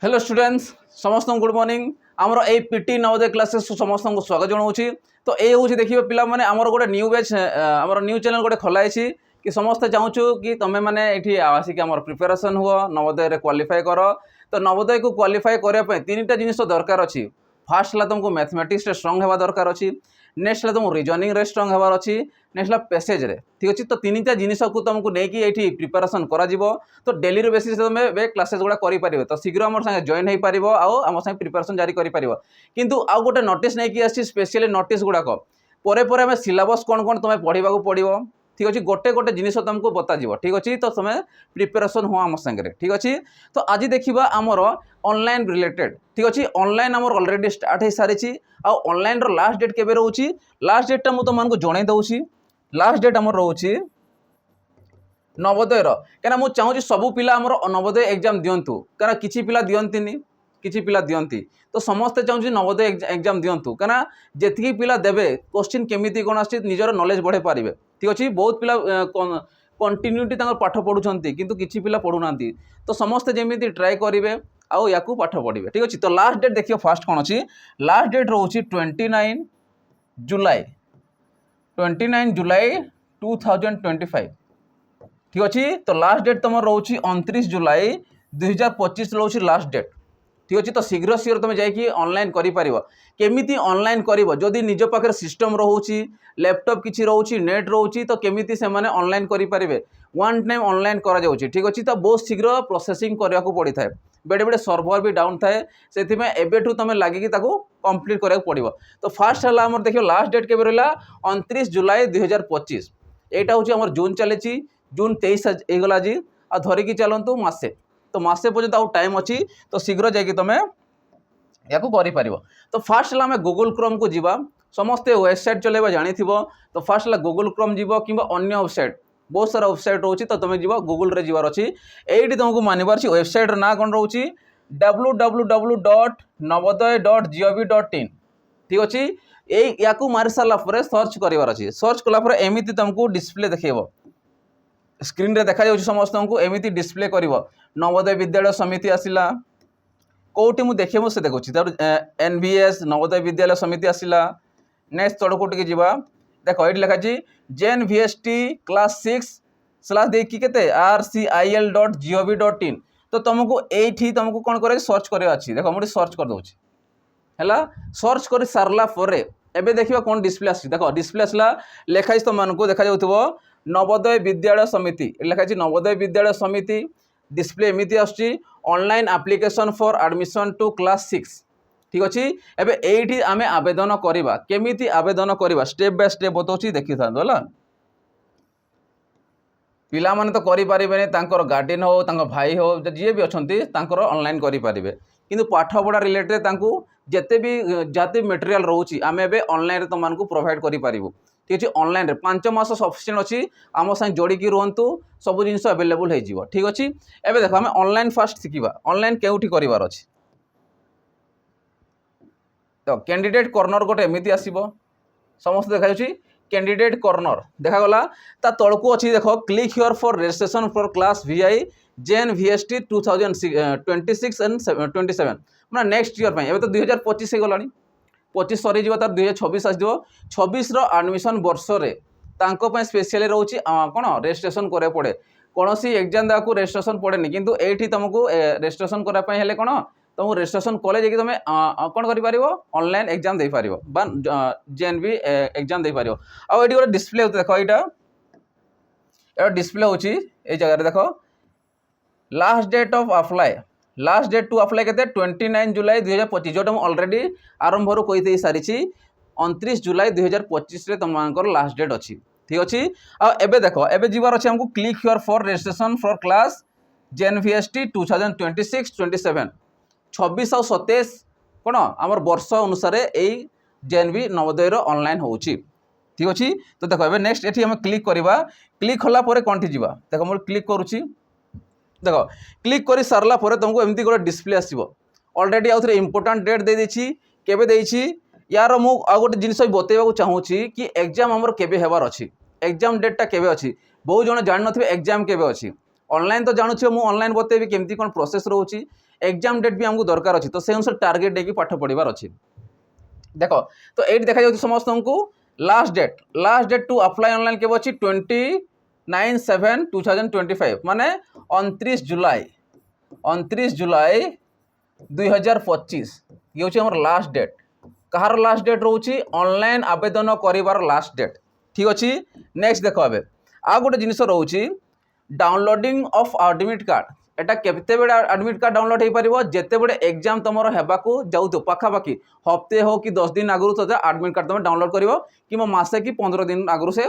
Hello students समस्त good morning आमर ए PT Navodaya classes समस्त स्वागत जनाऊँगी। तो ये हूँ देखिए पिला माने आमर गोटे न्यू बैच आमर न्यू चैनल गोटे खोलाई कि समस्ते चाहूँ कि तुम मैंने ये आसिक आम प्रिपेरेसन हुआ नवोदय क्वालिफाई कर। तो नवोदय को क्वालिफाई करने तीन टा जिन दरकार अच्छी। फास्ट है तुमको मैथमेटिक्स स्ट्रंग होगा दरकार अच्छी, नेक्स्ट है तुमको रिजनिंग रे स्ट्रंग होबार अच्छी, नेक्स्ट है पेसेज रे ठीक अच्छे। तो तीन टा जिन को तुमको लेकिन ये प्रिपेरेसन करा तो डेली बेसिस तुम क्लासेस गुड़ा करें तो शीघ्र आम सागे जॉइन हो पार आम सागे प्रिपेरेसन जारी कर किंतु आउ गोटे नोटिस नहीं आसी स्पेशली नोटिस गुड़ाक पर आम सिलेबस कौन कौन तुम्हें पढ़ा पड़ो ठीक अच्छे। गोटे गोटे जिन तुमको बताଯିव ठीक अच्छे। तो तुम प्रिपेरेसन हुआ आम सागे ठीक अच्छे। तो आज देखा आमर ऑनलाइन रिलेटेड ठीक अच्छे। ऑनलाइन आमर ऑलरेडी स्टार्ट हो सारी ऑनलाइन लास्ट डेट केबे रोची लास्ट डेटा मुझे तुमको जन दूसरी लास्ट डेट आमर रोची नवोदय क्या मुझे चाहूँगी सबू पिला आमर नवोदय एग्जाम दिंतु क्या किसी पिला दियंतिनी किसी पिला दियंती। तो समस्ते चाहूँगी नवोदय एग्जाम दिंतु क्या जी पिला देवे क्वेश्चन केमी कौन आस निजर नॉलेज बढ़े पारे ठीक अच्छे। बहुत पिला कंटिन्यूटी पाठ पढ़ुंट किंतु किसी पिला पढ़ुना। तो समस्ते जमी ट्राए करेंगे आउ या पाठ पढ़े ठीक अच्छे। तो लास्ट डेट देखिए फास्ट कौन अच्छी लास्ट डेट रोची 29 जुलाई 2025 ठीक अच्छे। तो लास्ट डेट तुम रोची 29 जुलाई 2025 रोची लास्ट डेट ठीक अच्छे। तो शीघ्र शीघ्र तुम जाकि ऑनलाइन केमिति ऑनलाइन कर जदि निज पाखे सिस्टम रोची लैपटॉप किसी रोची नेट रोची तो केमिति से माने ऑनलाइन करेंगे वन टाइम ऑनलाइन करा जाउची ठीक अच्छे। तो बहुत शीघ्र प्रोसेसिंग करने को पड़ी था बेड़े बेड़े सर्भर भी डाउन थाए से एबेठू तुम लगे कंप्लीट करा पड़ो। तो फास्ट है आम देखिए लास्ट डेट के रहा 29 जुलाई 2025 यहाँ हूँ आम जून चली जून 23 होगला जी आ धरिकी चलतु मसे। तो मसे पर्यंत आउ टाइम अच्छी तो शीघ्र जाकि तुम या कर। तो फास्ट है गूगल क्रोम को जीवा समस्ते वेबसाइट चलेबा जानी थी। तो फास्ट है गूगल क्रोम जीव कि अन्य वेबसाइट बहुत सारा वेबसाइट रोची तो तुम जीव गूगल रे जीवार अच्छी ये तुमको मानवर वेबसाइट ना कौन रोची www.navodaya.gov.in ठीक अच्छे। या मारी सारापर सर्च करार अच्छी सर्च कलापर एमती तुमको डिस्प्ले देखेब स्क्रीन रे देखा समस्त को एमती डिस्प्ले कर नवोदय विद्यालय समिति आसला कौटी मुझे देखे मुझे देखुची NVS नवोदय विद्यालय समिति आसला। नेक्स्ट तड़को टे जा देख ये लिखा जेन VST क्लास 6/देखिए RCIL.gov.in तो तुमको ये तुमको कौन कर सर्च कर देख मुझे सर्च कर दूसरी है सर्च कर सारा पर एबे देखिए कौन डिस्प्ले आस देख डिस्प्ले आसला लिखाई तुमको देखा नवोदय विद्यालय समिति लिखाई नवोदय विद्यालय समिति डिस्प्ले एमती आसुची online application for admission to class 6 ठीक अच्छे। एबे एठी आमे आवेदन करवा केमिति आवेदन करवा स्टेप बाय स्टेप बताऊँ देखी था पिला माने तो करि पारिबेनी तांकर गार्डियन हो तांकर भाई हो जी भी अच्छे ऑनलाइन करि पारिबे किंतु पाठ पढ़ा रिलेटेड तांकु जेते भी जाते मटेरियल रोची आमे एबे ऑनलाइन तुमको प्रोवाइड करि पारिबु ठीक अच्छे। ऑनलाइन रे 5 मास सफिशिएंट अच्छी आम साथ जोड़िकी रुहतु सब जिन अवेलेबल हो ठीक अच्छे। एबे देखो आम ऑनलाइन फास्ट शिखा ऑनलाइन केउठी करिवार अछि। तो कैंडिडेट कॉर्नर गोटे एमती आसो समस्त देखा कैंडिडेट कॉर्नर देखागला तलको अच्छी देख click here for registration for class VI जेन VST 2026 एंड 27 मैं नेक्स्ट ईयर पे तो 2025 गला 25 सरी तार 2026 आसो 26 एडमिशन वर्ष में स्पेशली रोचे कौन रजिस्ट्रेशन करा पड़े कौन सी एग्जाम देवाक रजिस्ट्रेशन पड़ेनि किंतु ये तुमको रजिस्ट्रेशन करने कौन तुमको रजिस्ट्रेशन कले तुम कौन कर ऑनलाइन एग्जाम दे पार JNV एग्जाम दे पार। आउ ये गोटे डिस्प्ले देख यहाँ डिस्प्ले होची ये जगह देख last date of apply last date to apply के 29 जुलाई 2025 जोटा मुझे ऑलरेडी आरंभ कही सारी 29 जुलाई 2025 तुम लास्ट डेट अच्छी ठीक अच्छे। आबे देख एबे जीवार अच्छे हमको click here for registration for class जेन VST 2026-27 26 और 27 कौन आमर वर्ष अनुसार यही JNV नवोदय ऑनलाइन होची ठीक अच्छे। तो देखो ए नेक्स्ट ये आम क्लिक करवा क्लिक होला पर कौन जा देख मुझे क्लिक करुच्ची देख क्लिक कर सारा तुमको एमती गोटे डिस्प्ले आसो ऑलरेडी आउ थे इंपोर्टाट डेट दे देछि केबे देछि यार मु आ गोटे जिनस बतैवाक चाहूँगी कि एग्जाम आमर केबे हेबार अछि एग्जाम डेटा केबे अछि बहुत जन जान नथिबे एग्जाम केबे अछि ऑनलाइन तो जानू मु ऑनलाइन बतेबी केमती कौन प्रोसेस रोची एग्जाम डेट भी हमको दरकार अच्छी तो से अनुसार टार्गेट देकी पाठ पढ़ार अच्छी देख तो ये देखा जाए समस्त को last date to apply online के अच्छी 29/7/2025 माने 29 जुलाई 2025 ये हूँ आम लास्ट डेट कहार लास्ट डेट रोचे ऑनलाइन आवेदन कर लास्ट डेट ठीक अच्छे नेक्स्ट देख ए आ गोटे जिनस रोचे डाउनलोडिंग ऑफ एडमिट कार्ड एटा केते बेले एडमिट कार्ड डाउनलोड हो पार जिते बड़े एग्जाम तुम हेबाकू जाऊ पाखापाखि हफ्ते हो कि 10 दिन आगु तो एडमिट कार्ड तुम डाउनलोड कर कि मसे कि 15 दिन आगु से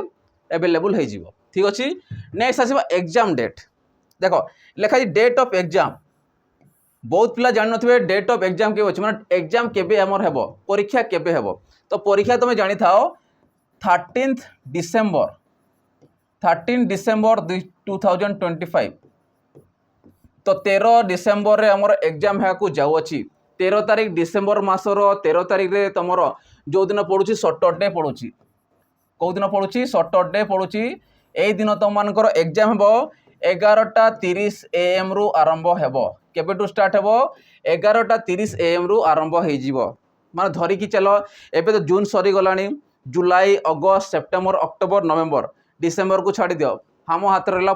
एवेलेबल हो ठीक अच्छे नेक्स्ट आस एग्जाम डेट देख लिखाई डेट ऑफ एग्जाम बहुत पिला जान थे डेट ऑफ एग्जाम के अच्छे मैंने एग्जाम केबे हमर हेबो परीक्षा केबे हेबो तो परीक्षा तुम जानी था 13 डिसेम्बर 2025 तो 13 डिसेम्बर रे हमर एग्जाम हेकू जाऊँगी 13 तारीख डिसेम्बर मासर 13 तारीख रे तुम जो दिन पड़ुची सटरडे पड़ुची कौ दिन पड़ुची सटरडे पड़ुची यही दिन तुम मानकर एग्जाम हम 11:30 AM रु आरंभ हेबो केबेटू स्टार्ट हेबो 11:30 AM रु आरंभ हो माने धरिकी चल एबे तो जून सरी गलानी जुलाई अगस्त सेप्टेम्बर अक्टोबर नवेम्बर डिसेम्बर को छाड़ी दियो हम हाथ रहा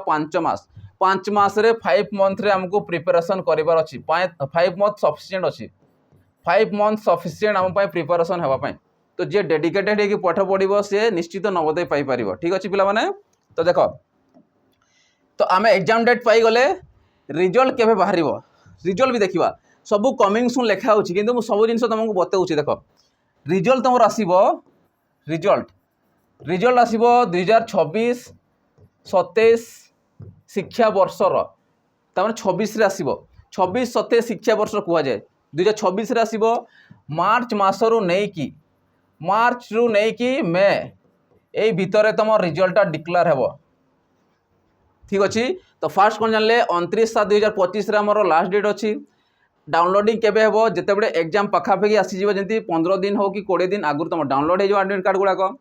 5 मास रे 5 मंथ रे हमको प्रिपरेशन करिवार अछि 5 मंथ सफिशिएंट अछि 5 मंथ सफिशिएंट हम प्रिपरेशन हेबा तो जे डेडिकेटेड है कि पाठ पढ़िबो से निश्चित नवोदय पाई परिबो ठीक अछि पिला माने तो देखो तो आम एग्जाम डेट पाई गले रिजल्ट केबे बाहरिबो रिजल्ट भी देखिबा सबू कमिंग सुन लिखा होछि किंतु मु सब जिंस तुमको बतेउछि देखो रिजल्ट तुमर आसीबो रिजल्ट आसीबो 2026-27 शिक्षा वर्षर तमाने 26 रे आसीबो 26-27 शिक्षा वर्ष कुआ जाए 2026 रे आसीबो मार्च मासरू नहीं कि मे ए भितर तुम रिजल्ट डिक्लेयर हेबो ठीक अच्छे तो फास्ट कौन जानले 29/7/2025 आमर लास्ट डेट अच्छी डाउनलोडिंग केबे हेबो जेते बड़े एग्जाम पखापाखि आसीजिवो जेंती 15 दिन हो कि 20 दिन आगु तुम डाउनलोड हो एडमिट कार्ड गुड़ाक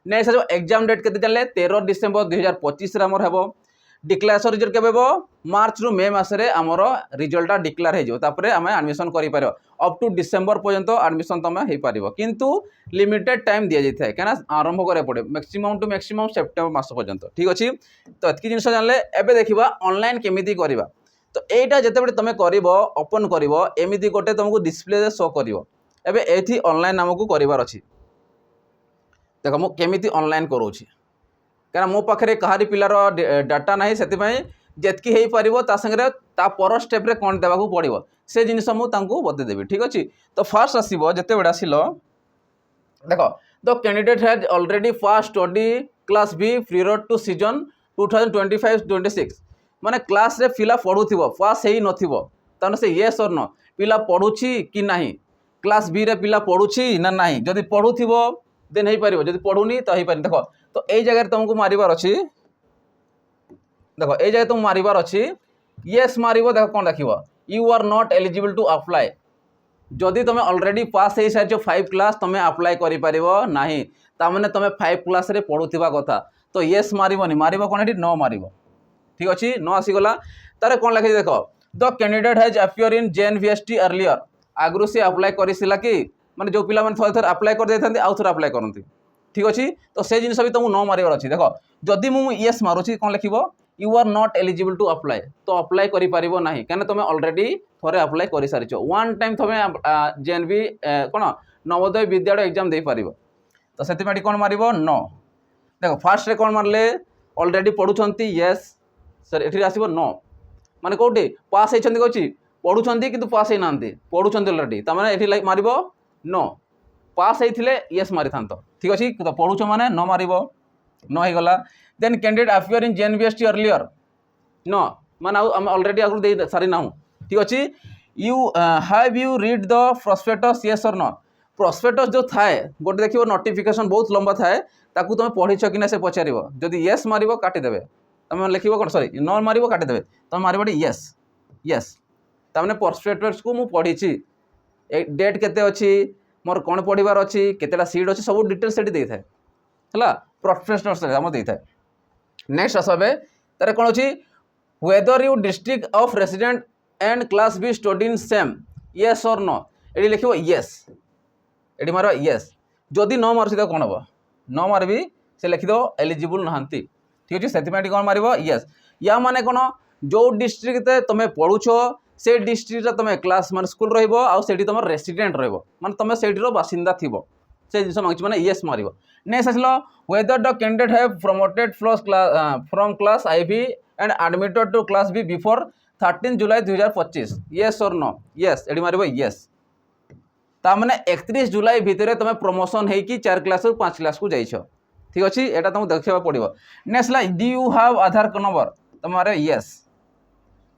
नेक्स्ट एग्जाम डेट केते जानले 13 डिसेम्बर 2025 आमर हेबो डिक्लेरेशन रिजल्ट केबे हेबो मार्च रु मे मासरे आमर रिजल्ट डिक्लेयर हो तापर आम एडमिशन करि पारो अप टू डिसेम्बर पर्यंत एडमिशन तुम हो पार किंतु लिमिटेड टाइम दि जाए क्या आरंभ करे पड़े मैक्सिमम टू मैक्सिमम सेप्टेम्बर मास पर्यंत ठीक अच्छे तो एतकी जिन जानले एबे देखिबा ऑनलाइन केमिति करबा तो एटा जेते बड़े तुम करबो ओपन करबो एमिति गोटे तुमको डिस्प्ले रे शो करबो एबे एथि ऑनलाइन हमकु करिवार अछि देखो मु केमिति ऑनलाइन करूछि कारण मो पाखरे कहारी पिलार डाटा नाही सेति जेतकी हो पार ता संगे ता पर स्टेप रे कौन देवाक पड़ो से जिनस मुझे बतेदेवी ठीक अच्छे तो फास्ट आसो जिते बड़े आसिल देख the candidate has already pass study class बी पीरियड टू सीजन 2025-26 माने क्लास रे पिला पढ़ुथिबो पास हेई नथिबो ताने से येस और नो पिला पढ़ुछि कि नाही क्लास बी रे पिला पढ़ुछि ना नाही जदि पढ़ुथिबो देन हेई परिबो जदि पढ़ुनी तो हेई पारि देखो तो एई जगह तुमको मारिबार अछि देखो ए जगह तुम मारिबार अछि येस मारिबो देखो कोन देखिबो you are not eligible to apply जदि तुम ऑलरेडी पास हो सारी 5 क्लास तुम अप्लाई करि परिबो नाही ता माने तुम 5 क्लास रे पढ़ुथिबा कथा तो येस मारिबोनी मारिबो कोन एठी नो मारिबो ठीक अछि नो आसीगला तारे कोन लिखि देखो the candidate has appear in JNVST earlier आगु से अप्लाई करिसिला कि माने जो पिला माने थोड़े अप्लाई कर देथांती आउ थोड़े अप्लाई करंती ठीक अछि तो से जिनस भी तुमको नो मारिबार अछि देखो जदि मु येस मारुछि कोन लिखिबो you are not eligible to apply तो अप्लाई करि परिबो नाही काने तुम ऑलरेडी थोड़े अप्लाई करि सारिछो वन टाइम तुम JNV कोन नवोदय विद्यालय एग्जाम दे पारिबो तो सेति माटी कोन मारिबो नो देखो फास्ट रे कोन मारले ऑलरेडी पढुछंती यस सर एठी आसीबो नो माने कोठी पास हेछंती कहछि पढुछंती किंतु पास हे नांती पढुछंती ऑलरेडी त माने एठी मारिबो नो पास हेथिले यस मारिथांतो ठीक अछि तो पढुछ माने नो मारिबो नो हे गला then candidate appear in JNVST earlier no माने हम ऑलरेडी आगु दे सारी नाहु ठीक अछि you have you read the prospectus yes और नो प्रोस्पेक्टस जो थाए गोटे देखिबो नोटिफिकेशन बहुत लंबा थाए ताकू तुम पढ़िछ कि ना से पचारिबो जदि यस मारिबो काटि देबे तुम लिखिबो कोन सॉरी नो मारिबो काटि देबे तुम मारिबो यस यस तामने प्रोस्पेक्टस को मु पढ़िछि डेट केते अछि मोर कोन पढ़िबार अछि केतेटा सीट अछि सब डिटेल सेठी देई थाए हला प्रोस्पेक्टस हम देई थाए नेक्स्ट आसबे तारे कोन अछि whether you district of resident and class B study in same, yes or no, এটি লিখিব yes, এটি মারবা yes, যদি ন মারছি তো কোণ হব, ন মারবি সে লিখিদেব এলিজিবল নাহান্তি, ঠিক আছে, সেপাই কোণ মারিব yes। ইয়া মানে কোণ, যে ডিস্ট্রিক্টে তুমি পড়ুছ সে ডিস্ট্রিক্টে তুমি ক্লাস মানে স্কুল রহব আর সেটি তোমার রেসিডেন্ট রহব, মানে তুমি সেইটির বাসিন্দা থিব, সেই জিনিস মাগিছি মানে ইয়েস মারিব। নেক্সট আসল whether the candidate have promoted from class IB and admitted to class B before 13 July 2025, yes or no, yes, এটি মারিব yes। তার মানে 31 জুলাই ভিতরে তুমি প্রমোশন হয়েকি 4 ক্লাস রু 5 ক্লাস কু যাইছ, ঠিক আছে, এটা তোমাকে দেখা পড়ব। নেক্সট লা ডু ইউ হ্যাভ আধার নম্বর, তোমার ইয়েস,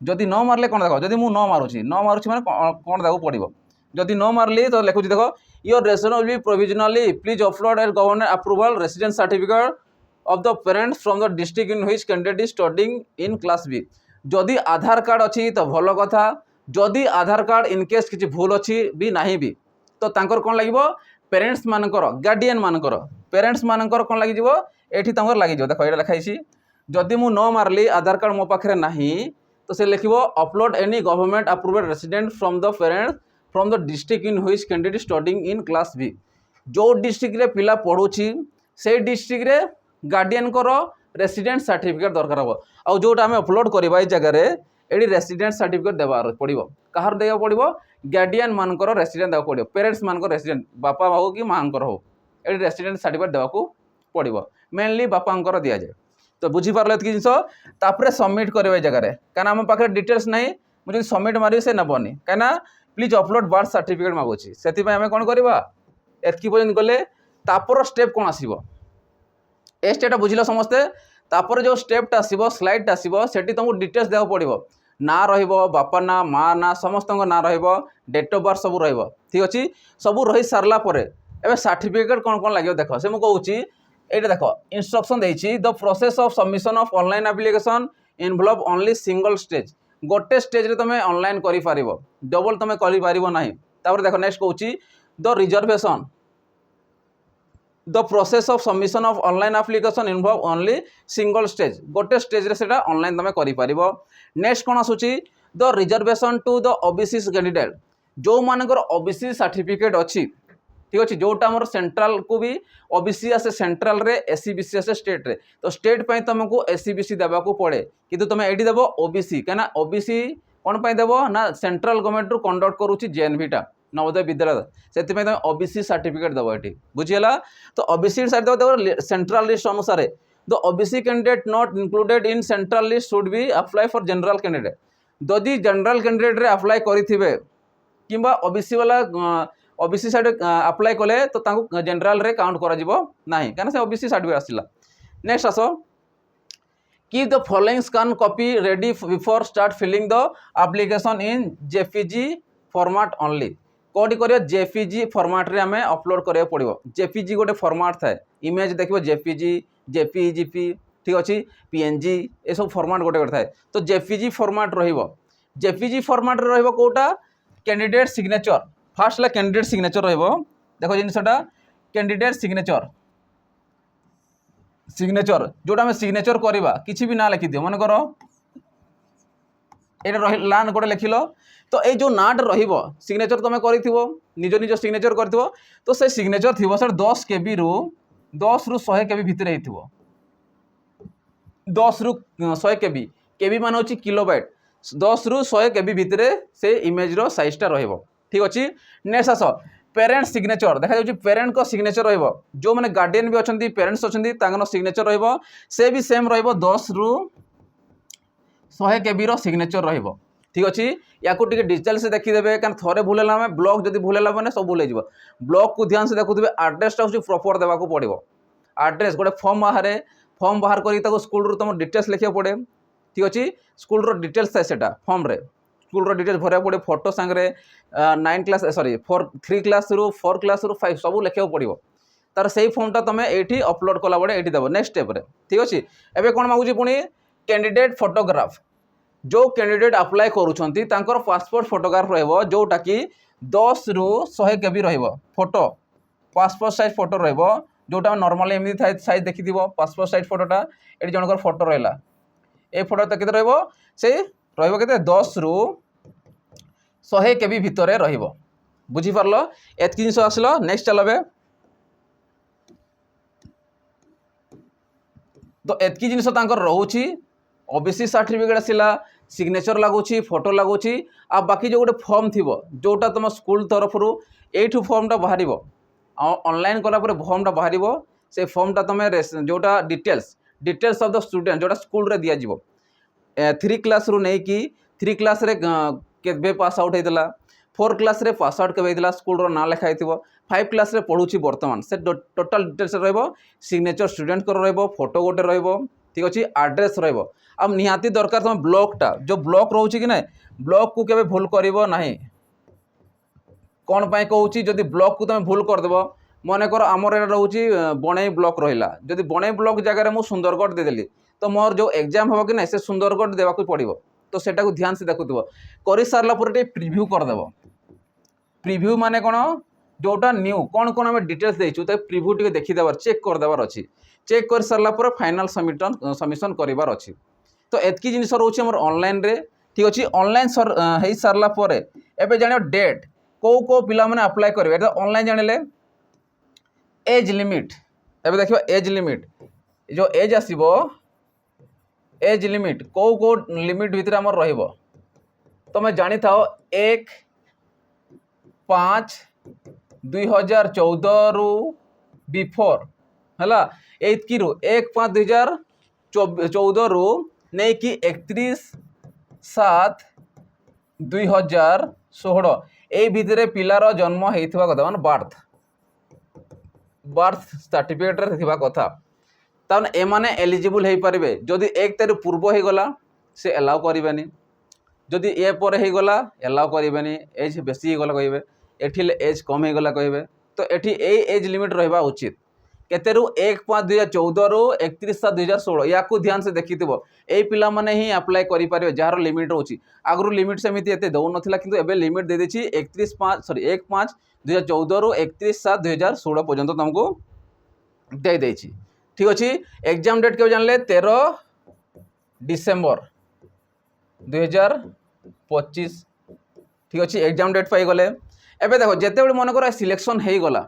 যদি ন মারলে কোণ দেখ, যদি মু ন মারুছি মানে কোণ দেখ পড়ব, যদি ন মারলি তো লেখুছি দেখ your resident will be provisionally please upload a government approval residence certificate of the parents from the district in which candidate is studying in class B। যদি আধার কার্ড অছি তো ভালো কথা, যদি আধার কার্ড ইনকেস কিছু ভুল অছি বি নাহি বি তো তাঙ্কর কোণ লাগিব parents Mankar guardian Mankar, parents Mankar কোণ লাগিব এটি তাঙ্কর লাগিব, দেখো এটা লেখাইছি, যদি মু ন মারলি আধার কার্ড মো পাখে নাহি তো সে লিখিব upload any government approved resident from the parents from the district in which candidate studying in class B। जो डिस्ट्रिक्ट रे पिला पढ़ुची से डिस्ट्रिक्ट रे गार्डियन कर रेसिडेंट सर्टिफिकेट दरकार हम, आउ जोटा आम अपलोड करवा जगह ये रेसिडेंट सर्टिफिकेट देवार पड़ो, कहार देवा पड़ो, गार्डियन मानकर रेसिडेंट देवा पड़ो, पेरेंट्स मानकर रेसिडेंट बापा हो कि माँकर हो, ये रेसिडेंट सर्टिफिकेट देवा पड़ो, मेनली बापांकर दि जाए। तो बुझीपार ये जिन तापर सबमिट करवा जगह कहीं आम पाखे डिटेल्स ना, मुझे सबमिट मारी से नबनी कहीं प्लीज अपलोड बर्थ सर्टिफिकेट मागुची, से आम कौन करवा एतकी पर्यटन गले तापर स्टेप कौन आसो ए स्टेपटा बुझिल समस्ते, तापर जो स्टेपटा आसो स्लाइडटा आसो से तुमको डिटेल्स देवा पड़ो, ना रपा ना माँ ना समस्त ना रेट अफ बर्थ सब ठीक अच्छे, सब रही सारा पर ए सर्टिफिकेट कौन कौन लगे देख से मुझे ये देख इंस्ट्रक्शन देती the process of submission of online application involve only single stage, गोटे स्टेज रे तुम ऑनलाइन कर डबल तुम कर देख नेक्स्ट कहूँ the reservation the process of submission of online application involve only single stage, गोटे स्टेज रे सेटा ऑनलाइन तुम कर। नेक्स्ट कौन आसूची the reservation to the OBC candidate, जो मानकर ओबीसी सर्टिफिकेट अच्छी, ठीक अच्छे, जोटा आम सेंट्रल को भी ओबीसी आसे सेंट्रल रे एससीबीसी आसे स्टेट रे, तो स्टेट पे तुमको एससीबीसी देवा पड़े किंतु तुम ये देव ओबीसी कहीं ओबीसी कौन पे देव ना सेंट्रल गवर्नमेंट रू कंडक्ट करुच्ची जेएनवीटा नवोदय विद्यालय, से तुम ओबीसी सर्टिफिकेट देव ये बुझीगला। तो ओबीसी सर्टिफिकेट सेंट्रल लिस्ट अनुसार the OBC candidate not included in central list should be apply for general candidate, जदि जनरल कैंडिडेट रे अप्लाई करेंगे कि ओबीसी वाला ओबीसी सर्टिफिकेट अप्लाई कले तो जनरल रे काउंट करा कहीं से ओबीसी सर्टिफिकेट आसला। नेक्स्ट आस keep the following scan copy ready before start filling the application in JPG format only, कौटी कर जेपीजी फॉर्मेट रे आमे अपलोड करा पड़ो, जेपीजी गोटे फॉर्मेट थाए, इमेज देखो जेपीजी जेपीईजीपी ठीक अच्छे पीएनजी ये सब फॉर्मेट गोटे गोटे थाए, तो जेपीजी फॉर्मेट रहिबो, जेपीजी फॉर्मेट रे रहिबो कोटा कैंडिडेट सिग्नेचर, फास्ट ला कैंडिडेट सिग्नेचर रहिबो, देखो जिनसटा कैंडिडेट सिग्नेचर सिग्नेचर जोटा आम सिग्नेचर करवा किसी भी ना लिखि दियो, मन कर ये लान गोटे लिखिल तो ये जो नाट रहिबो सिग्नेचर तुम कर निज निज सिग्नेचर कर तो से सिग्नेचर थी सर 10 KB रु 100 KB भितर हो, 10 रु 100 KB, केबी मान होची किलोबाइट, 10 रु 100 KB भितर से इमेज रो साइजटा रहिबो, ठीक अच्छे। नेक्स्ट आस पेरेंट सिग्नेचर देखा जाउची पेरेंट को सिग्नेचर रहिबो, जो माने गार्डियन भी अछंती पेरेंट्स अछंती तांगनो सिग्नेचर रहिबो, से भी सेम रहिबो 10 रु 100 KB रो सिग्नेचर रहिबो, ठीक अच्छे। या डिटेल से देखीदे क्या थे भूल है ब्लॉक जब भूल है मैंने सब भूल हो ब्लॉक को ध्यान से देखुए आड्रेसटा हूँ प्रॉपर देवा पड़ो, आड्रेस गोटे फॉर्म बाहर कर स्कूल तुम डिटेल्स लिखा पड़े, ठीक अच्छे, स्कूल डिटेल्स थाए सेटा फॉर्म रे स्कूल डिटेल्स भरवा पड़े, फोटो सांगे 9 क्लास 3 क्लास रु 4 क्लास रु 5 सब लिखा पड़ो, तार से फॉर्मटा तुम ये अपलोड कला बड़े ये देव नेक्स्ट स्टेप रे, ठीक अच्छे। एवं कौन मांगुची पुणी कैंडिडेट फोटोग्राफ, जो कैंडिडेट अप्लाई करुँच पासपोर्ट फोटोग्राफ रहिबो जोटा कि 10 रु 100 KB रहिबो, फोटो पासपोर्ट साइज फोटो रहिबो जोटा नॉर्मली एमती साइज देखी पासपोर्ट साइज फोटोटा ये जनकर फोटो रहा ए फोटो केते रहइबो से रहइबो केते 10 रु 100 केबी भितर रहइबो बुझी पारलो एतकी जिनिस आसलो नेक्स्ट चलबे तो एतकी जिनिस तांकर रहउची ओबीसी सर्टिफिकेट आसिला सिग्नेचर लागुची फोटो लागुची आ बाकी जो गोटे फॉर्म थिबो जोटा तुम स्कूल तरफ रु एठू फॉर्मटा बाहरिबो ऑनलाइन कला पर फॉर्मटा बाहरिबो से फॉर्मटा तुम जोटा डिटेल्स ऑफ द स्टूडेंट जोटा स्कूल रे दिया जिवो 3 क्लास रु नै कि 3 क्लास रे केबे पास आउट हेतला 4 क्लास रे पास आउट केबे हेतला स्कूल रो ना लिखा हेतिबो 5 क्लास रे पढुची वर्तमान से टोटल डिटेल्स रहइबो सिग्नेचर स्टूडेंट को रहइबो फोटो गोटे रहइबो ठीक अछि एड्रेस रहइबो अब निहाती दरकार तुम ब्लॉकटा जो ब्लॉक रहउची कि नै ब्लॉक को केबे भूल करिवो नाही कोन पाई कहउची जदि ब्लॉक को तुम भूल कर देबो मने कर हमर एटा रहउची बणई ब्लॉक रहिला जदि बणई ब्लॉक जगह रे मु सुंदरगढ़ दे देली तो मोर जो एग्जाम हो कि नहीं से सुंदरगढ़ देवा को पड़ो तो सेटा को ध्यान से देखुव कर सारा पर प्रिव्यू करदेव प्रिव्यू माने कौन जोटा न्यू कौन कौन आम डिटेल्स देचु तो प्रिव्यू टी देखीदेवार चेक करदेवार अच्छी चेक कर सारा पर फाइनाल सबमिशन करार अच्छी तो एतकी जिनिस रोचे आम ऑनलाइन रे ठीक अच्छे ऑनलाइन हो सारा पर एबे जानियो डेट कौ कौ पिला माने अप्लाई करेंगे ऑनलाइन जानिले एज लिमिट एबे देखियो एज लिमिट जो एज आसीबो एज लिमिट कौ कौ लिमिट भितर आमर रहिबो तुम जानी था 1/5/2014 रु बिफोर है एतकी रु 1/5/2014 रु नहीं कि 31/7/2016 ए भितर पिलार जन्म होइथिबा कथा मान बर्थ सर्टिफिकेट रे थिबा कथा ताने एमाने एलिजिबल हो पारे जदि 1 तारिख पूर्व हो गला से एलाउ करें जदि ए पर हो गला एलाउ करें एज बेसी हो गला कहे एठी एज कम हो गला कहे तो एठी एज लिमिट रहा उचित केते रु 1/5/2014 रु 31/7/2016 या ध्यान से देखी ए पिला माने ही अप्लाई करि पारे जार लिमिट रोची आगु लिमिट सेमिति एते दउ नथिला किंतु एबे लिमिट दे देछि 1/5/2014 रु 31/7/2016 पर्यंत तुमको दे देछि ठीक अच्छे एग्जाम डेट के जानले 13 डिसेम्बर 2025 ठीक अच्छे एग्जाम डेट पाई गले एबे देखो जेते बळे मन कर सिलेक्शन हो गला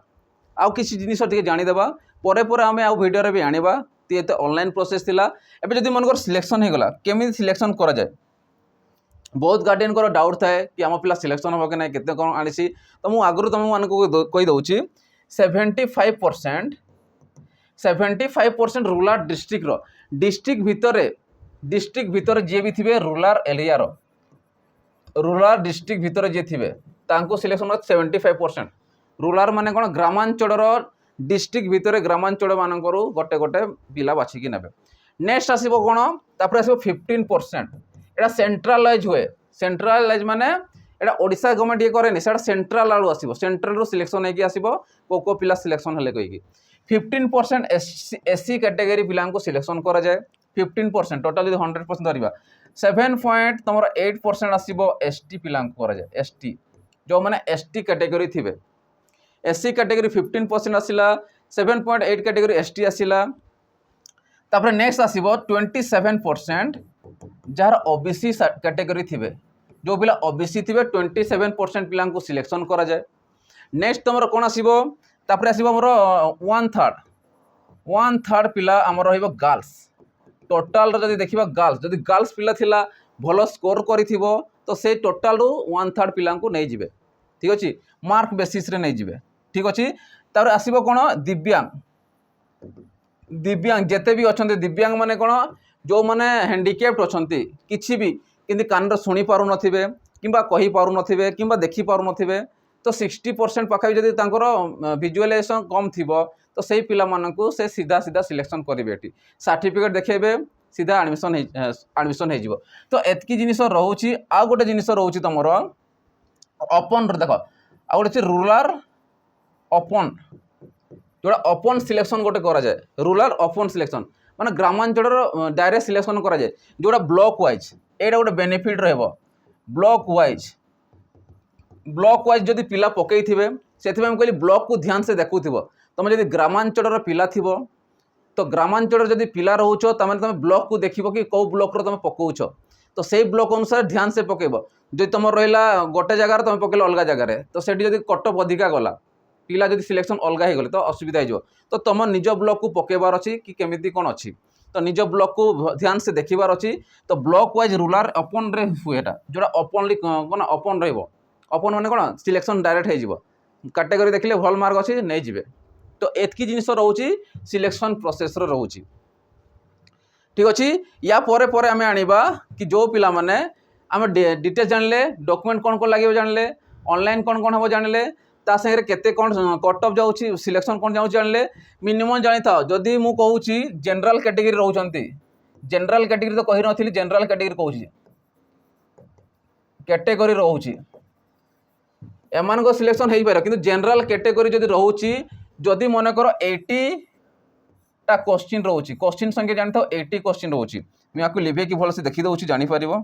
आउ किसी जिनिस टिके जानिदेबा परे परे आमे आउ वीडियो रे भी आनिबा ती एते ऑनलाइन प्रोसेस थिला एबे जदि मन कर सिलेक्शन हो गला केमि सिलेक्शन करा जाय बहुत गार्डियन को डाउट थाए कि आम पिला सिलेक्शन हो कि ना केते कोन आनिसी तो मु आगरु तुम मानको कहि दउची 75% रूरल डिस्ट्रिक्ट भितर जी भी थे रूरल एरिया रूरल डिस्ट्रिक्ट भितर जी थे सिलेक्शन 75% रूरल माने कौन ग्रामांचल डिस्ट्रिक्ट भितर ग्रामांचल मान गोटे गोटे पिला बाछिकी ने नेक्स्ट आसो कौन तापर आसो 15% एटा सेंट्रलाइज हुए सेंट्रलाइज माने एटा ओडिशा गवर्नमेंट ये करे सेटा सेंट्रल आलू आसो सेंट्रल रू सिलेक्शन होगी आसो को पिला सिलेक्शन हेले कहीकि 15% एससी कैटेगरी पिला सिलेक्शन करा जाए 15% टोटल 100% धरवा 7.8% आसो एसटी पिला करा जाए एसटी जो मैंने एसटी कैटेगरी थे एससी कैटेगरी 15% आसला 7.8 कैटेगरी एसटी आसला तापर नेक्स्ट आसो 27% जार ओबीसी कैटेगरी थे जो पिला ओबीसी थे 27% पिला सिलेक्शन करा जाए नेक्स्ट तुम कौन आसो तापर आसो आमर 1/3 पिला आमर रहिबो गर्ल्स टोटाल जदि देखिबा गर्ल्स पिला थिला भलो स्कोर करिथिबो तो से टोटाल रु 1/3 पिला को नहीं जिवे ठीक अछि मार्क बेसिस रे नहीं जिवे ठीक अछि तापर आसीबो कोन दिव्यांग जेते भी अछंते दिव्यांग माने कोन जो माने हैंडिकैप्ड अछंती किछि भी किंतु कान शुणी पारु नथिबे किंबा कहि पारु नथिबे किंबा देखि पारु नथिबे तो 60% पाखापि जदि तांकर विजुअलाइजेशन कम थिबो तो सही पिला मानकु से सीधा सीधा सिलेक्शन करेंगे ये सर्टिफिकेट देखेबे सीधा एडमिशन हो तो एतकी जिनिस रोची आ गोटे जिनिस रोची तुम ओपन देख आ गोटे रूरल ओपन जोड़ा ओपन सिलेक्शन गोटे करा जाए रूरल ओपन सिलेक्शन माने ग्रामांचल डायरेक्ट सिलेक्शन करा जाए जोड़ा ब्लॉक वाइज एटा गोटे बेनिफिट रहबो ब्लॉक वाइज जदि पिला पकई थे से कहली ब्लॉक को ध्यान से देखुव तुम जब ग्रामांचल पिला थी तो ग्रामांचल जदि पिला रोच तुम ब्लॉक को देख कि कौ ब्लॉक तुम पकाउछ तो से ब्लॉक अनुसार ध्यान से पकेब जो तुम रहा गोटे जगार तुम पकड़ अलग जगार तो से कटअप अधिका गला पिला जब सिलेक्शन अलग हो गले तो असुविधा हो तो तुम निज ब्लॉक को पकेबार अच्छी कि केमी कौन अच्छी तो निज ब्लॉक को ध्यान से देखबार अच्छी तो ब्लॉक वाइज रूराल ओपन रे हुए जोटा ओपनली कौन ओपन रपन मैंने कौन सिलेक्शन डायरेक्ट हो कैटेगरी देखले भल मार्क अच्छी नहीं जी तो एतकी जिनिस रोचे सिलेक्शन प्रोसेस रोचे ठीक अच्छे या परे आम आनिबा कि जो पिला माने आम डिटेल्स जानले डॉक्यूमेंट कौन कौन लगे जानले ऑनलाइन कौन कौन हम जानले ता संगे केते कौन कट ऑफ जाऊँगी सिलेक्शन कौन जाऊँ जानले मिनिमम जानी था जदि मु कहूँ जनरल कैटेगरी रोचंती जनरल कैटेगरी तो कही नी जनरल कैटेगरी कहूँ कैटेगरी रोचे एमान को सिलेक्शन हो पारे कि जनरल कैटेगरी जदि रोचे जदि मनकर 80 टा क्वेश्चन रोचे क्वेश्चन संख्या जानी था 80 क्वेश्चन रोचे मुझे आपको लिभे कि भल से देखी दूसरी जापर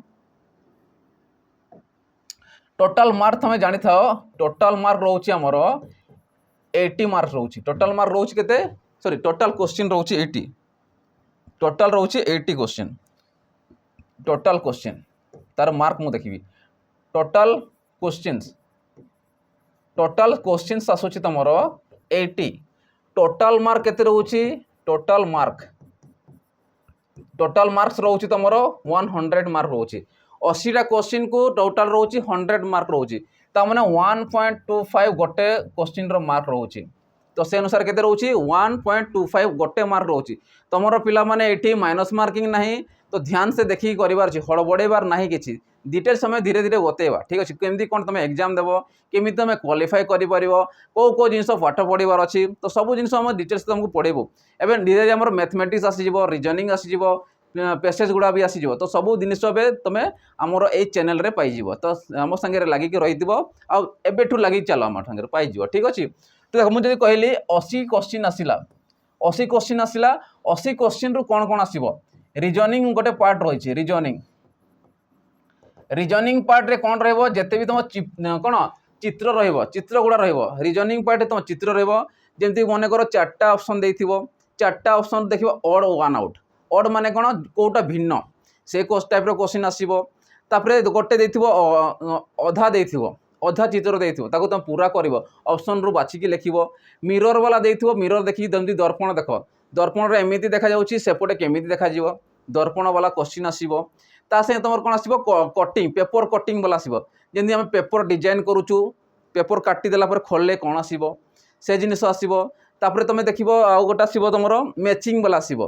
टोटाल मार्क तुम जानी था टोटाल मार्क रोचे आमर 80 मार्क रोचे टोटाल मार्क रोचे केते सॉरी टोटाल क्वेश्चन रोचे 80 टोटाल रोचे 80 क्वेश्चन टोटाल क्वेश्चन तार मार्क मु देखी टोटाल क्वेश्चंस आसूची तुमर 80 टोटाल मार्क केते रोचे टोटाल मार्क्स रोचे तुमर 100 मार्क रोचे 80टा क्वेश्चन को टोटाल रोचे 100 मार्क रोचे ताने 1.25 गोटे क्वेश्चन रो मार्क रोचे तो से अनुसार केते रोचे 1.25 गोटे मार्क रोचे तुमर पिला माने एठी माइनस मार्किंग नहीं तो ध्यान से देखिक करिवार अछि हड़बड़ेबार नहीं किछि डिटेल्स समय धीरे धीरे बतेवा ठीक अच्छे केमती कौन तुम एग्जाम देव केमी तुम क्वालिफाई कर कौ जिन पाठ पढ़ार अच्छी तो सब जिन डिटेल्स तुमको पढ़ेबू एवं धीरे धीरे आम मैथमेटिक्स आसीज रिजनिंग आसीज पेसेज गुड़ा भी आसीज तो सब जिन तुम आमर ये चैनल रे पाइज तो आम सागे लगिक रही एबेठू लगे चल आम सागर पाइज ठीक अच्छे तो देख मुझे कहली 80 क्वेश्चन आसला 80 क्वेश्चन आसला 80 क्वेश्चन रु कौन कौन आसो रिजनिंग गोटे पार्ट रही रिजनिंग पार्ट रे कौन रहिबो जेते भी तुम कौन चित्र रहिबो चित्र गुड़ा रहिबो रिजनिंग पार्ट तुम चित्र रहिबो जेमती मन कर 4टा ऑप्शन देथिबो 4टा ऑप्शन देखिबो ऑड वन आउट ऑड माने कौन कोटा भिन्न से टाइप रो क्वेश्चन आसीबो तापरे गोटे देथिबो अधा देथिबो अधा चित्र देथिबो ताको तुम पूरा करिवो ऑप्शन रु बाछिकी लिखिबो मिरर वाला देथिबो मिरर देखि जेमती दर्पण देखो दर्पण रे एमिति देखा जाउची सेपटे केमिति देखा जिवो दर्पण वाला क्वेश्चन आसीबो ता से तुम कौन आसो कटिंग पेपर कटिंग वाला आसो जमी आम पेपर डिजाइन करुचु पेपर काटिदेला खोलले कौन आसो से जिन आसो तुम देख आउ गोटे आसो तुम मैचिंग वाला आसो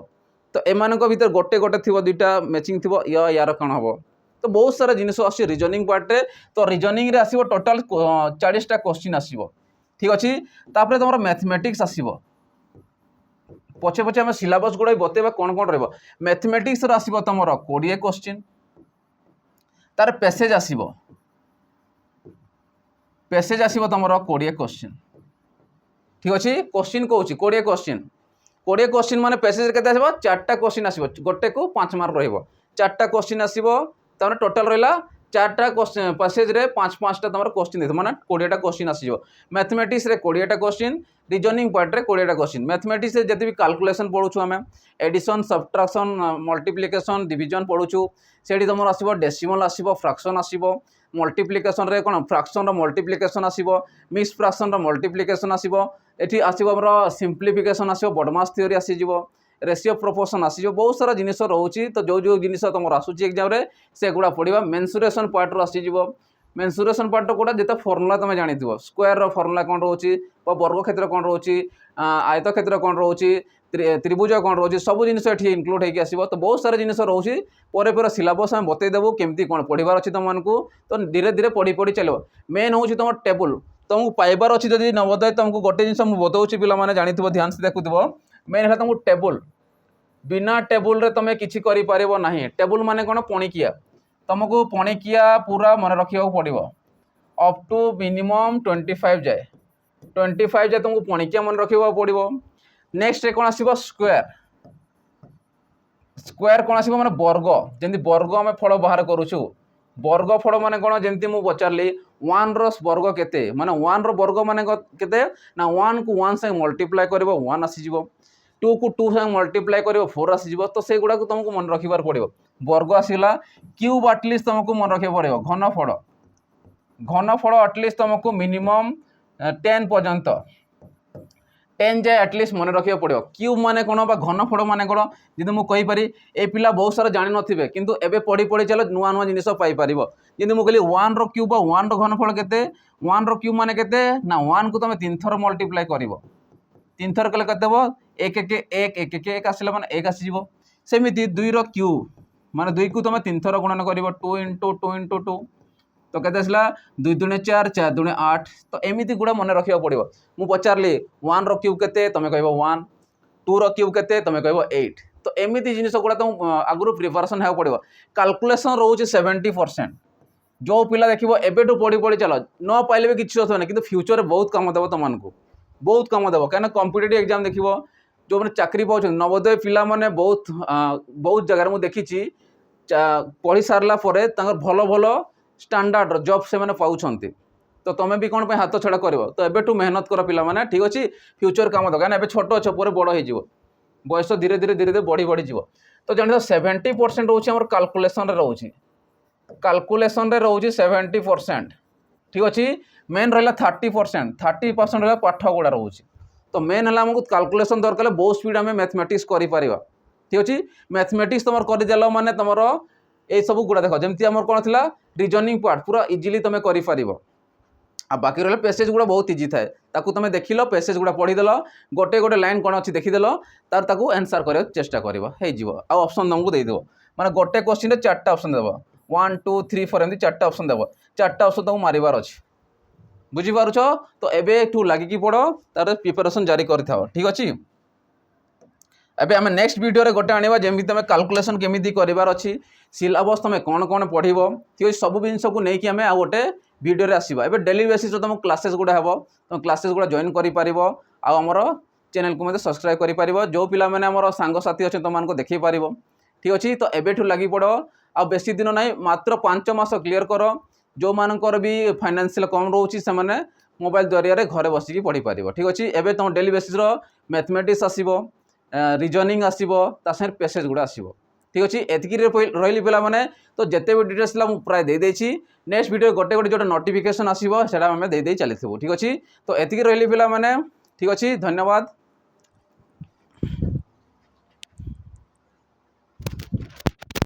तो एमान भर गोटे गोटे थी दुईटा मैचिंग थी यार कौन हम तो बहुत सारा जिनिस आस रिजनिंग पार्टे तो रिजनिंग रे आसो टोटाल 40टा क्वेश्चन आसो ठीक अच्छे तापर तुम मैथमेटिक्स आसो पछे पछे आम सिलेबस गुड़ा बतेबा कौन कौन रहिबो मैथमेटिक्स रो आसीबो तमरो 20 क्वेश्चन तार पैसेज आसीबो तमरो 20 क्वेश्चन ठीक अच्छे क्वेश्चन कहूँ 20 क्वेश्चन माने पैसेज केते आसीबो 4टा क्वेश्चन आसीबो गोटे को 5 मार्क रहिबो 4टा क्वेश्चन आसीबो तार टोटल रहिला 4टा क्वेश्चन पैसेज रे 5-5टा तमरो क्वेश्चन देथि माने 20टा क्वेश्चन आसीबो मैथमेटिक्स रे 20टा क्वेश्चन रिजनिंग पार्ट रे 20टा क्वेश्चन मैथमेटिक्स रे जति भी कैलकुलेशन पढुछु आमे एडिशन सब्ट्रैक्शन मल्टीप्लिकेशन डिवीजन पढुछु सेठी तुम आसीबो डेसिमल आसीबो फ्रैक्शन आसीबो मल्टीप्लिकेशन रे कोन फ्रैक्शन रो मल्टीप्लिकेशन आसीबो मिक्स फ्रैक्शन रो मल्टीप्लिकेशन आसीबो एठी आसीबो हमरो सिंप्लिफिकेशन आसीबो बॉडमास थ्योरी आसीजिवो रेशियो प्रोपोर्शन आसीजो बहुत सारा जिनिस रोची तो जो जो जिनिस तुम आसूची एग्जाम रे से गुड़ा पढ़ा मेन्सुरेशन पार्ट रो आसीजिवो मेन्सुरेशन पार्ट कोटा जिते फर्मुला तुम जानी स्क्वायर रो फर्मुला कौन रोची वर्ग क्षेत्र कौन रोची आयत क्षेत्र कौन रोची त्रिभुज कौन रोची सब जिनिस ये इनक्लूड होगी आसो तो बहुत सारा जिनिस रोची पर सिलेबस आम बतईदेवु केमती कौन पढ़ार अच्छी तुमको तो धीरे धीरे पढ़ी पढ़ी चलो मेन हूँ तुम टेबुल तुमको पाइबार अच्छी जब नवोदय तुमको गोटे जिन बताऊँ पे जानी ध्यान से देखुव मेन है तुमको टेबुल बिना टेबुल रे तुम किसी करना टेबुल माने कौन पणिकिया तुमको पणिकिया पूरा मन रखा पड़ो अप टू मिनिमम 25 जाए 25 जाए तुमको पणिकिया मन रखा पड़ो नेक्स्ट कौन आसो स्क्वायर स्क्वायर कौन आसो माने वर्ग जमी वर्ग आम फल बाहर करुचु वर्ग फल माने कौन जमी मुझे पचारि 1 रो वर्ग केते माने 1 रो वर्ग माने केते ना 1 को 1 से मल्टीप्लाई कर 1 आसीजिवो टू को टू संग मल्टीप्लाई कर 4 आसीज तो से गुड़ा तुमको मन रखिबार पड़ो वर्ग आसला क्यूब आटलिस्ट तुमको मन रखा पड़ो घनफल आटलिस्ट तुमको मिनिमम 10 पर्यंत 10 जाए आटलिस्ट मन रखा पड़ो क्यूब माने कौन घनफल माने कौन जी मुझे कहीपरि ए पिला बहुत सारा जान नथिबे किंतु एबे पढ़ी पढ़ी चलो नुआ नुआ जिनिस पाइपर जी मुझे कहली 1 रो क्यूब 1 रो घनफल केते 1 रो क्यूब माने केते ना 1 को तुम 3 थर मल्टीप्लाई कर 3 थर कले केते हो 1 1 1 1 1 1 आसला माने 1 आसीजो सेमिति 2 रो क्यूब माने 2 को तुम 3 थर गुणन कर 2 इंटू 2 इंटू 2 तो केते आसला 2 दूने 4 4 दूने 8 तो एमिति गुड़ा मन रखा पड़ो मु पचारली 1 रो क्यूब केते तुम कहबो 1 2 रो क्यूब केते तुम कहबो 8 तो एमिति जिनिस गुड़ा तुम आगु प्रिपरेशन हेल्प पड़ो कैलकुलेशन रोचे 70% जो पिला देखो एबेठू पढ़ी पढ़ी चल न पाइले भी किसी असुविधा नहीं कि फ्यूचर बहुत कम देव तुमको बहुत कम देव कहीं कॉम्पिटिटिव एग्जाम देखो जो मैंने चाकरी पाँच नवोदय पिला माने बहुत जगह मुझे देखी पढ़ी सारा भल भल स्टैंडर्ड जॉब से मैंने पाँच तो तुम्हें भी कौन पे हाथ छड़ा कर तो एबेठू मेहनत कर पिला माने ठीक अच्छे फ्यूचर काम दो कहीं छोट अच्छे पर बड़ हो बयस धीरे धीरे धीरे धीरे बढ़ी बढ़ी जीव तो जान 70% रोचे आम कैलकुलेशन रोचे कैलकुलेशन रे रोचे 70% ठीक अच्छे मेन रहा 30% रहा पाठ गुड़ा रोचे तो मेन है आमको कैलकुलेशन दरकार बहुत स्पीड आम मैथमेटिक्स कर ठीक अच्छे मैथमेटिक्स तुम करदेल माने तुम ये सब गुड़ा देख जमी आम कौन थी रिजनिंग पार्ट पूरा इजिली तुम कर बाकी रहा पेसेज गुड़ा बहुत इजी थाए ताकू तुम देखिल पेसेज गुड़ा पढ़ीदेल गोटे गोटे लाइन कौन अच्छी देखीदेल तार ताकू आंसर कर चेष्टा कर ऑप्शन तुमको देदेव माने गोटे क्वेश्चन 4टा ऑप्शन देव 1 2 3 4 एमती 4टा ऑप्शन देव 4टा ऑप्शन तुमको मारिबार अच्छे बुझीपारुछ तो एबेठू लागिकी पड़ तार प्रिपरेशन जारी कर ठीक अच्छे एबे आम नेक्स्ट वीडियो रे गोटे आनिबा जेमि तुम कैलकुलेशन केमिति करिवार अछि सिलेबस तुम कौन कौन पढ़िबो ठीक सब जिन को लेकिन आम आ गोटे वीडियो रे आसीबा एबे डेली बेसिस तुम क्लासेस गुड़ा हेबो तुम क्लासेस गुड़ा जॉइन करि पारिबो आ हमर चैनल को मते सब्सक्राइब करि पारिबो जो पिला माने हमर सांग साथी अछि तुमको देखि पारिबो ठीक अछि तो एबेठू लागि पड़ो आ बेसी दिन नाही मात्र 5 मास क्लियर करो जो मानकर भी फाइनेंशियल कम रोची से माने मोबाइल जरिया घरे बसिकी पढ़ी पारिबो ठीक अछि एबे तुम डेली बेसिस रो मैथमेटिक्स आसीबो रिजनिंग आसीबो ता संगे पेसेज गुड़ा आसीबो ठीक अच्छे एतिकी रही पिला माने तो जिते भी डिटेल्स प्राय दे देछि नेक्स्ट वीडियो गोटे गोटे जो नोटिफिकेशन आसीबो सेटा आमे दे चली ठीक अच्छे तो एतिकी रही पिला माने ठीक अच्छे धन्यवाद।